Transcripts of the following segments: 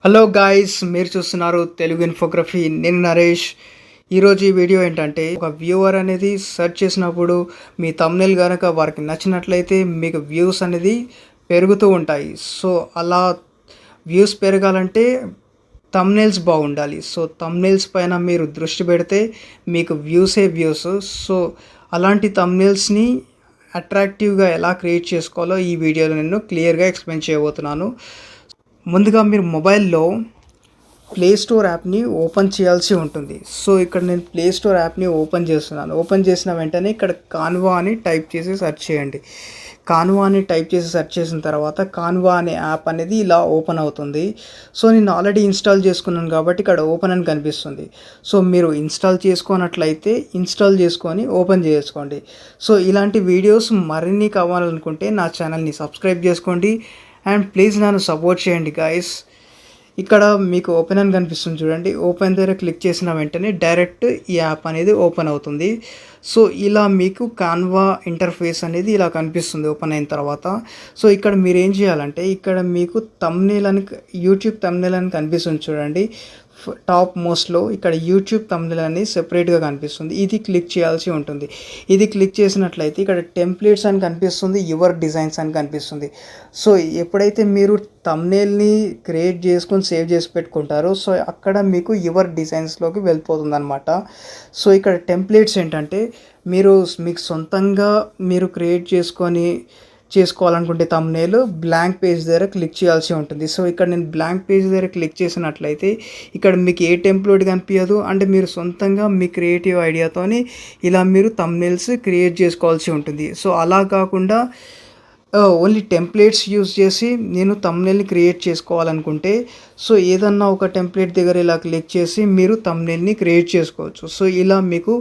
Hello guys, మీరు చూస్తున్నారు తెలుగు ఇన్ఫోగ్రఫీ. నేను నరేష్. ఈరోజు ఈ వీడియో ఏంటంటే, ఒక వ్యూవర్ అనేది సెర్చ్ చేసినప్పుడు మీ థంబ్నెయిల్ కనుక వారికి నచ్చినట్లయితే మీకు వ్యూస్ అనేది పెరుగుతూ ఉంటాయి. సో అలా వ్యూస్ పెరగాలంటే థంబ్నెయిల్స్ బాగుండాలి. సో థంబ్నెయిల్స్ పైన మీరు దృష్టి పెడితే మీకు వ్యూస్. సో అలాంటి థంబ్నెయిల్స్ని అట్రాక్టివ్గా ఎలా క్రియేట్ చేసుకోవాలో ఈ వీడియోలో నేను క్లియర్గా ఎక్స్ప్లెయిన్ చేయబోతున్నాను. ముందుగా మీరు మొబైల్లో ప్లే స్టోర్ యాప్ని ఓపెన్ చేయాల్సి ఉంటుంది. సో ఇక్కడ నేను ప్లే స్టోర్ యాప్ని ఓపెన్ చేస్తున్నాను. ఓపెన్ చేసిన వెంటనే ఇక్కడ కాన్వా అని టైప్ చేసి సెర్చ్ చేయండి. కాన్వా అని టైప్ చేసి సెర్చ్ చేసిన తర్వాత కాన్వా అనే యాప్ అనేది ఇలా ఓపెన్ అవుతుంది. సో నేను ఆల్రెడీ ఇన్స్టాల్ చేసుకున్నాను కాబట్టి ఇక్కడ ఓపెన్ అని కనిపిస్తుంది. సో మీరు ఇన్స్టాల్ చేసుకున్నట్లయితే ఇన్స్టాల్ చేసుకొని ఓపెన్ చేసుకోండి. సో ఇలాంటి వీడియోస్ మరిన్ని కావాలనుకుంటే నా ఛానల్ని సబ్స్క్రైబ్ చేసుకోండి అండ్ ప్లీజ్ నన్ను సపోర్ట్ చేయండి గాయస్. ఇక్కడ మీకు ఓపెన్ అని కనిపిస్తుంది చూడండి. ఓపెన్ దగ్గర క్లిక్ చేసిన వెంటనే డైరెక్ట్ ఈ యాప్ అనేది ఓపెన్ అవుతుంది. సో ఇలా మీకు కాన్వా ఇంటర్ఫేస్ అనేది ఇలా కనిపిస్తుంది ఓపెన్ అయిన తర్వాత. సో ఇక్కడ మీరు ఏం చేయాలంటే, ఇక్కడ మీకు థంబ్నెయిల్ అని యూట్యూబ్ థంబ్నెయిల్ అని కనిపిస్తుంది చూడండి. టాప్ మోస్ట్లో ఇక్కడ యూట్యూబ్ థంబ్నెయిల్ అనేది సెపరేట్గా కనిపిస్తుంది. ఇది క్లిక్ చేయాల్సి ఉంటుంది. ఇది క్లిక్ చేసినట్లయితే ఇక్కడ టెంప్లెట్స్ అని కనిపిస్తుంది, యువర్ డిజైన్స్ అని కనిపిస్తుంది. సో ఎప్పుడైతే మీరు థంబ్నెయిల్ని క్రియేట్ చేసుకొని సేవ్ చేసి పెట్టుకుంటారో సో అక్కడ మీకు యువర్ డిజైన్స్లోకి వెళ్ళిపోతుంది అనమాట. సో ఇక్కడ టెంప్లెట్స్ ఏంటంటే, మీకు సొంతంగా మీరు క్రియేట్ చేసుకోవాలనుకుంటే థంబ్నెయిల్ బ్లాంక్ పేజ్ దగ్గర క్లిక్ చేయాల్సి ఉంటుంది. సో ఇక్కడ నేను బ్లాంక్ పేజ్ దగ్గర క్లిక్ చేసినట్లయితే ఇక్కడ మీకు ఏ టెంప్లెట్ కనిపించదు. అంటే మీరు సొంతంగా మీ క్రియేటివ్ ఐడియాతోని ఇలా మీరు థంబ్నెయిల్స్ క్రియేట్ చేసుకోవాల్సి ఉంటుంది. సో అలా కాకుండా ఓన్లీ టెంప్లెట్స్ యూజ్ చేసి నేను థంబ్నెయిల్ని క్రియేట్ చేసుకోవాలనుకుంటే సో ఏదన్నా ఒక టెంప్లెట్ దగ్గర ఇలా క్లిక్ చేసి మీరు థంబ్నెయిల్ని క్రియేట్ చేసుకోవచ్చు. సో ఇలా మీకు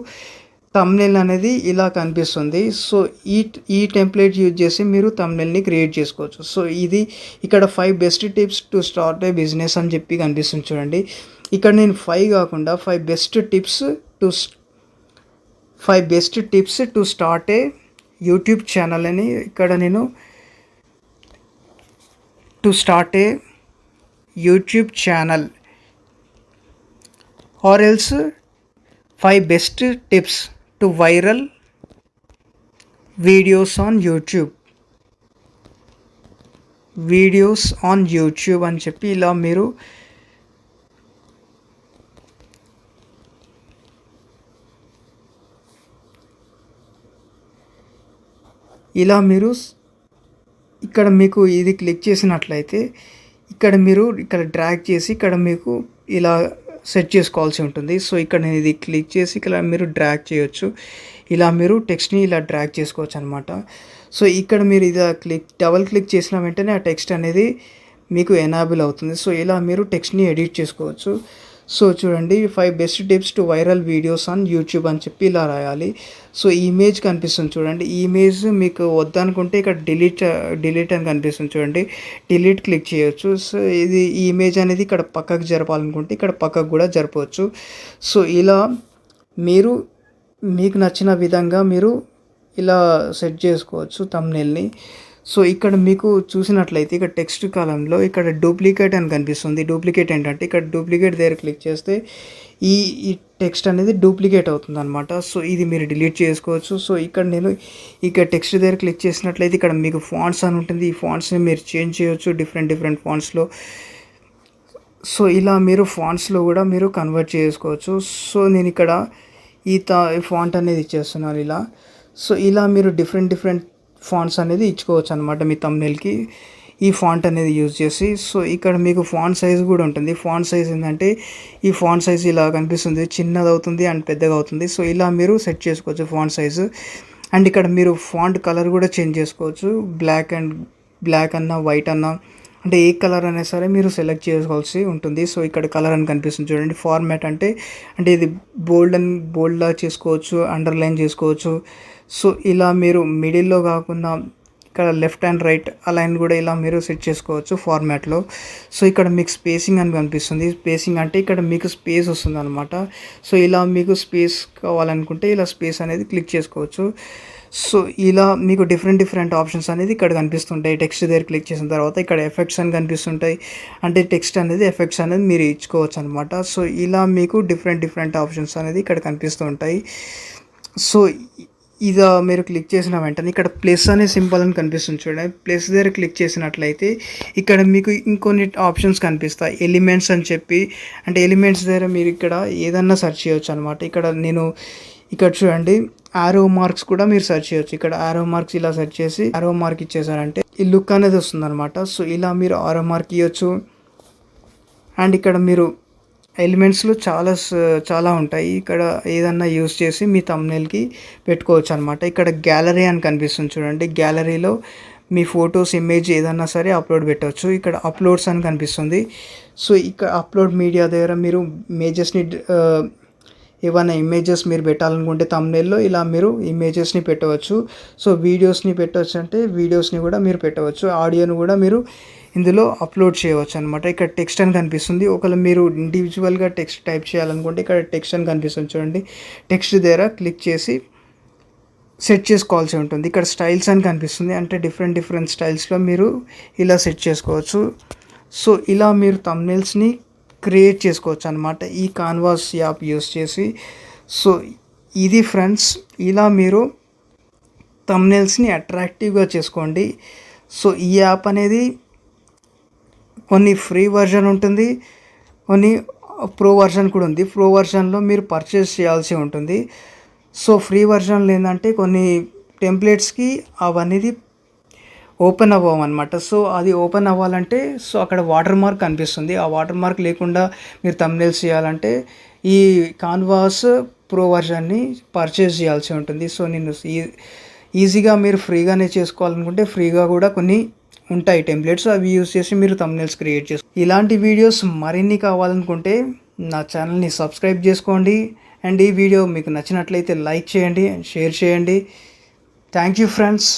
థంబ్నెయిల్ అనేది ఇలా కనిపిస్తుంది. సో ఈ టెంప్లెట్ యూజ్ చేసి మీరు థంబ్నెయిల్ని క్రియేట్ చేసుకోవచ్చు. సో ఇది ఇక్కడ 5 best tips to start A business అని చెప్పి కనిపిస్తుంది చూడండి. ఇక్కడ నేను 5 కాకుండా 5 best tips to start A YouTube channel అని ఇక్కడ నేను to start A YouTube channel or else 5 best tips to viral videos on YouTube అని చెప్పి ఇలా మీరు ఇక్కడ మీకు ఇది క్లిక్ చేసినట్లయితే ఇక్కడ డ్రాగ్ చేసి ఇక్కడ మీకు ఇలా సెట్ చేసుకోవాల్సి ఉంటుంది. సో ఇక్కడ నేను ఇది క్లిక్ చేసి ఇక్కడ మీరు డ్రాగ్ చేయొచ్చు. ఇలా మీరు టెక్స్ట్ని ఇలా డ్రాగ్ చేసుకోవచ్చు అనమాట. సో ఇక్కడ మీరు ఇది డబల్ క్లిక్ చేసిన వెంటనే ఆ టెక్స్ట్ అనేది మీకు ఎనాబుల్ అవుతుంది. సో ఇలా మీరు టెక్స్ట్ని ఎడిట్ చేసుకోవచ్చు. సో చూడండి, 5 best tips to viral videos on YouTube అని చెప్పి ఇలా రాయాలి. సో ఇమేజ్ కనిపిస్తుంది చూడండి. ఈ ఇమేజ్ మీకు వద్దనుకుంటే ఇక్కడ డిలీట్ అని కనిపిస్తుంది చూడండి. డిలీట్ క్లిక్ చేయొచ్చు. సో ఈ ఇమేజ్ అనేది ఇక్కడ పక్కకు జరపాలనుకుంటే ఇక్కడ పక్కకు కూడా జరపవచ్చు. సో ఇలా మీకు నచ్చిన విధంగా మీరు ఇలా సెట్ చేసుకోవచ్చు థంబ్నెయిల్ని. సో ఇక్కడ మీకు చూసినట్లయితే ఇక్కడ టెక్స్ట్ కాలంలో ఇక్కడ డూప్లికేట్ అని కనిపిస్తుంది. డూప్లికేట్ ఏంటంటే, ఇక్కడ డూప్లికేట్ దగ్గర క్లిక్ చేస్తే ఈ టెక్స్ట్ అనేది డూప్లికేట్ అవుతుంది అనమాట. సో ఇది మీరు డిలీట్ చేసుకోవచ్చు. సో ఇక్కడ టెక్స్ట్ దగ్గర క్లిక్ చేసినట్లయితే ఇక్కడ మీకు ఫాంట్స్ అని ఉంటుంది. ఈ ఫాంట్స్ని మీరు చేంజ్ చేయొచ్చు డిఫరెంట్ ఫాంట్స్లో. సో ఇలా మీరు ఫాంట్స్లో కూడా మీరు కన్వర్ట్ చేసుకోవచ్చు. సో నేను ఇక్కడ ఈ ఫాంట్ అనేది ఇచ్చేస్తున్నాను ఇలా. సో ఇలా మీరు డిఫరెంట్ ఫాంట్స్ అనేది ఇచ్చుకోవచ్చు అనమాట మీ థంబ్నెయిల్కి ఈ ఫాంట్ అనేది యూజ్ చేసి. సో ఇక్కడ మీకు ఫాంట్ సైజ్ కూడా ఉంటుంది. ఫాంట్ సైజ్ ఏంటంటే, ఈ ఫాంట్ సైజ్ ఇలా కనిపిస్తుంది, చిన్నది అవుతుంది అండ్ పెద్దగా అవుతుంది. సో ఇలా మీరు సెట్ చేసుకోవచ్చు ఫాంట్ సైజు. అండ్ ఇక్కడ మీరు ఫాంట్ కలర్ కూడా చేంజ్ చేసుకోవచ్చు. బ్లాక్ అన్నా వైట్ అన్నా, అంటే ఏ కలర్ అయినా సరే మీరు సెలెక్ట్ చేసుకోవాల్సి ఉంటుంది. సో ఇక్కడ కలర్ అని కనిపిస్తుంది చూడండి. ఫార్మాట్ అంటే ఇది బోల్డ్లా చేసుకోవచ్చు, అండర్లైన్ చేసుకోవచ్చు. సో ఇలా మీరు మిడిల్లో కాకుండా ఇక్కడ లెఫ్ట్ అండ్ రైట్ అలైన్ కూడా ఇలా మీరు సెట్ చేసుకోవచ్చు ఫార్మాట్లో. సో ఇక్కడ మీకు స్పేసింగ్ అని కనిపిస్తుంది. స్పేసింగ్ అంటే ఇక్కడ మీకు స్పేస్ వస్తుంది అనమాట. సో ఇలా మీకు స్పేస్ కావాలనుకుంటే ఇలా స్పేస్ అనేది క్లిక్ చేసుకోవచ్చు. సో ఇలా మీకు డిఫరెంట్ ఆప్షన్స్ అనేది ఇక్కడ కనిపిస్తుంటాయి. టెక్స్ట్ దగ్గర క్లిక్ చేసిన తర్వాత ఇక్కడ ఎఫెక్ట్స్ అని కనిపిస్తుంటాయి. అంటే టెక్స్ట్ అనేది ఎఫెక్ట్స్ అనేది మీరు ఇచ్చుకోవచ్చు అనమాట. సో ఇలా మీకు డిఫరెంట్ ఆప్షన్స్ అనేది ఇక్కడ కనిపిస్తూ ఉంటాయి. సో ఇది మీరు క్లిక్ చేసిన వెంటనే ఇక్కడ ప్లస్ అనే సింబల్ అని కనిపిస్తుంది చూడండి. ప్లస్ దగ్గర క్లిక్ చేసినట్లయితే ఇక్కడ మీకు ఇంకొన్ని ఆప్షన్స్ కనిపిస్తాయి. ఎలిమెంట్స్ అని చెప్పి, అంటే ఎలిమెంట్స్ దగ్గర మీరు ఇక్కడ ఏదన్నా సెర్చ్ చేయొచ్చు అనమాట. ఇక్కడ చూడండి ఆరో మార్క్స్ కూడా మీరు సెర్చ్ చేయొచ్చు. ఇక్కడ ఆరో మార్క్స్ ఇలా సెర్చ్ చేసి ఆరో మార్క్ ఇచ్చేసారంటే ఈ లుక్ అనేది వస్తుంది అనమాట. సో ఇలా మీరు ఆరో మార్క్ ఇవ్వచ్చు. అండ్ ఇక్కడ మీరు ఎలిమెంట్స్లో చాలా ఉంటాయి. ఇక్కడ ఏదన్నా యూస్ చేసి మీ థంబ్నెయిల్కి పెట్టుకోవచ్చు అనమాట. ఇక్కడ గ్యాలరీ అని కనిపిస్తుంది చూడండి. గ్యాలరీలో మీ ఫొటోస్, ఇమేజ్ ఏదన్నా సరే అప్లోడ్ పెట్టవచ్చు. ఇక్కడ అప్లోడ్స్ అని కనిపిస్తుంది. సో ఇక్కడ అప్లోడ్ మీడియా దగ్గర మీరు ఏమైనా ఇమేజెస్ మీరు పెట్టాలనుకుంటే థంబ్నెయిల్లో ఇలా మీరు ఇమేజెస్ని పెట్టవచ్చు. సో వీడియోస్ని పెట్టవచ్చు అంటే వీడియోస్ని కూడా మీరు పెట్టవచ్చు. ఆడియోని కూడా మీరు ఇందులో అప్లోడ్ చేయవచ్చు అనమాట. ఇక్కడ టెక్స్ట్ అని కనిపిస్తుంది. ఒకవేళ మీరు ఇండివిజువల్గా టెక్స్ట్ టైప్ చేయాలనుకుంటే ఇక్కడ టెక్స్ట్ అని కనిపిస్తుంది చూడండి. టెక్స్ట్ దగ్గర క్లిక్ చేసి సెట్ చేసుకోవాల్సి ఉంటుంది. ఇక్కడ స్టైల్స్ అని కనిపిస్తుంది. అంటే డిఫరెంట్ స్టైల్స్లో మీరు ఇలా సెట్ చేసుకోవచ్చు. సో ఇలా మీరు థంబ్నెయిల్స్ని క్రియేట్ చేసుకోవచ్చు అనమాట ఈ కాన్వాస్ యాప్ యూస్ చేసి. సో ఇది ఫ్రెండ్స్, ఇలా మీరు థంబ్నెయిల్స్ని అట్రాక్టివ్గా చేసుకోండి. సో ఈ యాప్ అనేది కొన్ని ఫ్రీ వర్షన్ ఉంటుంది, కొన్ని ప్రో వర్షన్ కూడా ఉంది. ప్రో వర్షన్లో మీరు పర్చేస్ చేయాల్సి ఉంటుంది. సో ఫ్రీ వర్షన్లో ఏంటంటే కొన్ని టెంప్లెట్స్కి అవన్నీ ఓపెన్ అవ్వమన్నమాట. సో అది ఓపెన్ అవ్వాలంటే సో అక్కడ వాటర్ మార్క్ కనిపిస్తుంది. ఆ వాటర్ మార్క్ లేకుండా మీరు థంబ్నెయిల్స్ చేయాలంటే ఈ కాన్వాస్ ప్రో వర్షన్ని పర్చేస్ చేయాల్సి ఉంటుంది. సో నేను ఈజీగా మీరు ఫ్రీగానే చేసుకోవాలనుకుంటే ఫ్రీగా కూడా కొన్ని ఉంటాయి టెంప్లెట్స్, అవి యూస్ చేసి మీరు థంబ్నెయిల్స్ క్రియేట్ చేసుకోండి. ఇలాంటి వీడియోస్ మరిన్ని కావాలనుకుంటే నా ఛానల్ని సబ్స్క్రైబ్ చేసుకోండి. అండ్ ఈ వీడియో మీకు నచ్చినట్లయితే లైక్ చేయండి అండ్ షేర్ చేయండి. Thank you friends.